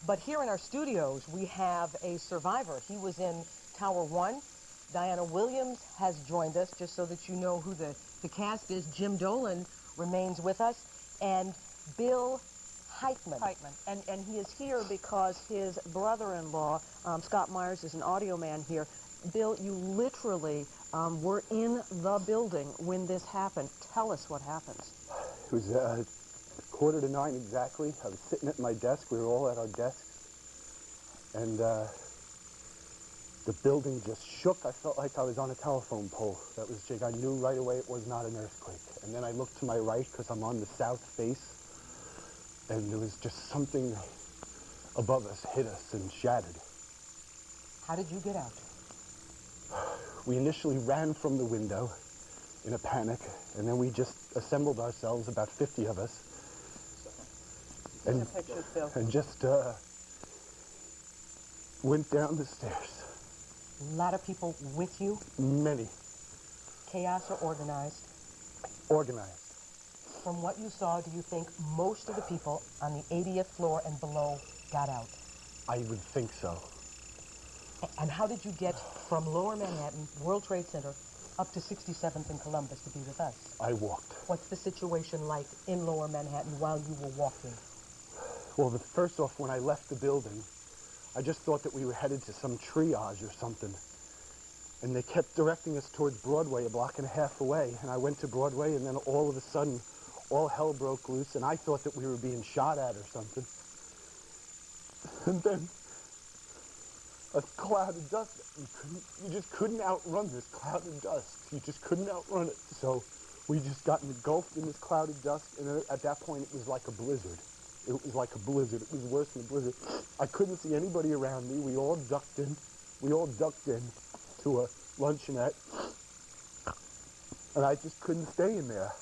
But here in our studios, we have a survivor. He was in Tower 1. Diana Williams has joined us, just so that you know who the cast is. Jim Dolan remains with us, and Bill Heitman. And he is here because his brother-in-law, Scott Myers, is an audio man here. Bill, you literally were in the building when this happened. Tell us what happened. It was 8:45 exactly. I was sitting at my desk. We were all at our desks. And the building just shook. I felt like I was on a telephone pole. That was Jake. I knew right away it was not an earthquake. And then I looked to my right because I'm on the south face. And there was just something above us hit us and shattered. How did you get out? We initially ran from the window in a panic, and then we just assembled ourselves, about 50 of us, and just went down the stairs. A lot of people with you? Many. Chaos or organized? Organized. From what you saw, do you think most of the people on the 80th floor and below got out? I would think so. And how did you get from Lower Manhattan, World Trade Center, up to 67th and Columbus to be with us? I walked. What's the situation like in Lower Manhattan while you were walking? Well, first off, when I left the building, I just thought that we were headed to some triage or something. And they kept directing us towards Broadway, a block and a half away. And I went to Broadway, and then all of a sudden, all hell broke loose, and I thought that we were being shot at or something. And then a cloud of dust. You just couldn't outrun this cloud of dust. You just couldn't outrun it. So we just got engulfed in this cloud of dust, and at that point it was like a blizzard. It was like a blizzard. It was worse than a blizzard. I couldn't see anybody around me. We all ducked in. We all ducked in to a luncheonette, and I just couldn't stay in there.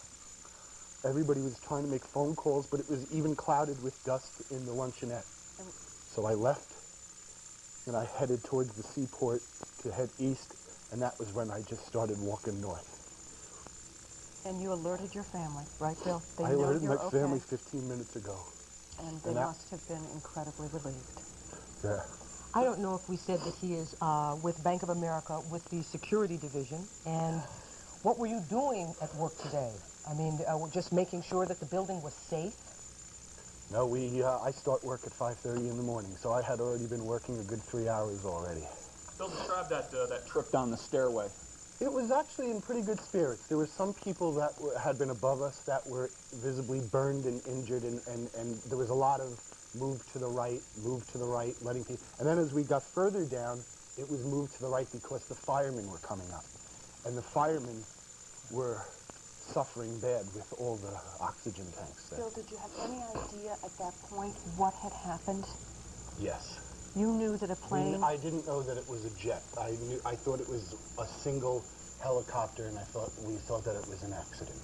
Everybody was trying to make phone calls, but it was even clouded with dust in the luncheonette. So I left, and I headed towards the seaport to head east, and that was when I just started walking north. And you alerted your family, right, Bill? I alerted my family 15 minutes ago. And they must have been incredibly relieved. Yeah. I don't know if we said that he is with Bank of America with the security division. And what were you doing at work today? I mean, just making sure that the building was safe? No, I start work at 5:30 in the morning, so I had already been working a good 3 hours already. Bill, describe that trip down the stairway. It was actually in pretty good spirits. There were some people that had been above us that were visibly burned and injured, and there was a lot of move to the right, letting people... And then as we got further down, it was moved to the right because the firemen were coming up. And the firemen were suffering bad with all the oxygen tanks there. Bill, did you have any idea at that point what had happened? Yes. You knew that a plane... I didn't know that it was a jet. I thought it was a single helicopter, and we thought that it was an accident.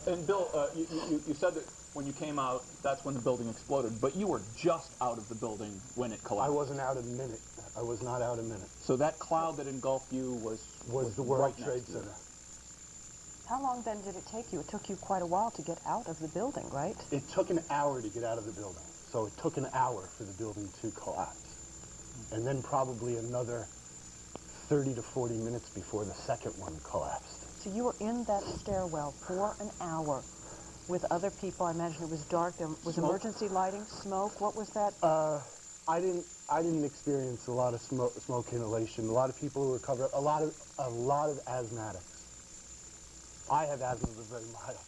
And Bill, you said that when you came out, that's when the building exploded, but you were just out of the building when it collapsed. I wasn't out a minute. I was not out a minute. So that cloud that engulfed you was the World Trade Center. How long then did it take you? It took you quite a while to get out of the building, right? It took an hour to get out of the building. So it took an hour for the building to collapse. And then probably another 30 to 40 minutes before the second one collapsed. So you were in that stairwell for an hour with other people. I imagine it was dark. There was smoke. Emergency lighting, smoke. What was that? I didn't experience a lot of smoke inhalation. A lot of people who were covered up. A lot of asthmatics. I have asthma, but very mild,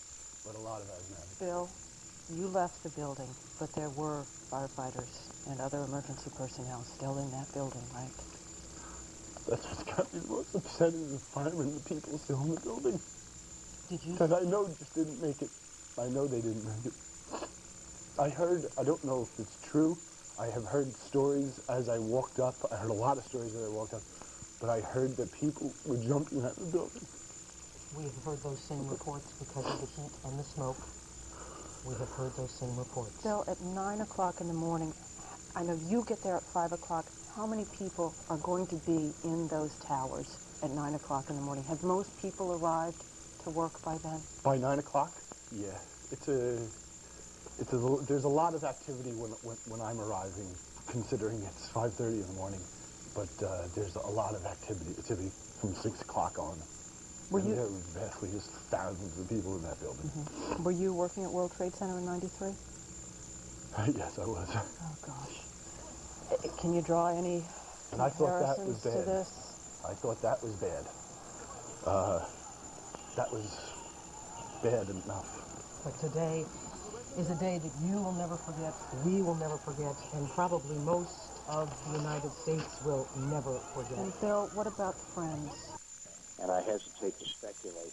but a lot of asthmatics. Bill, you left the building, but there were firefighters and other emergency personnel still in that building, right? That's what's got me most upset is the firemen, the people still in the building. Did you? Because I know just didn't make it. I know they didn't make it. I don't know if it's true. I have heard stories as I walked up. I heard a lot of stories as I walked up. But I heard that people were jumping out of the building. We have heard those same reports because of the heat and the smoke. We have heard those same reports. Bill, at 9 o'clock in the morning, I know you get there at 5 o'clock. How many people are going to be in those towers at 9 o'clock in the morning? Have most people arrived to work by then? By 9 o'clock? Yeah. There's a lot of activity when I'm arriving, considering it's 5:30 in the morning. But there's a lot of activity from 6 o'clock on. Were you? There was vastly just thousands of people in that building. Mm-hmm. Were you working at World Trade Center in '93? Yes, I was. Oh gosh. Can you draw any And I thought that was comparisons to bad. this? I thought that was bad. That was bad enough. But today is a day that you will never forget, we will never forget, and probably most of the United States will never forget. And Bill, what about friends? And I hesitate to speculate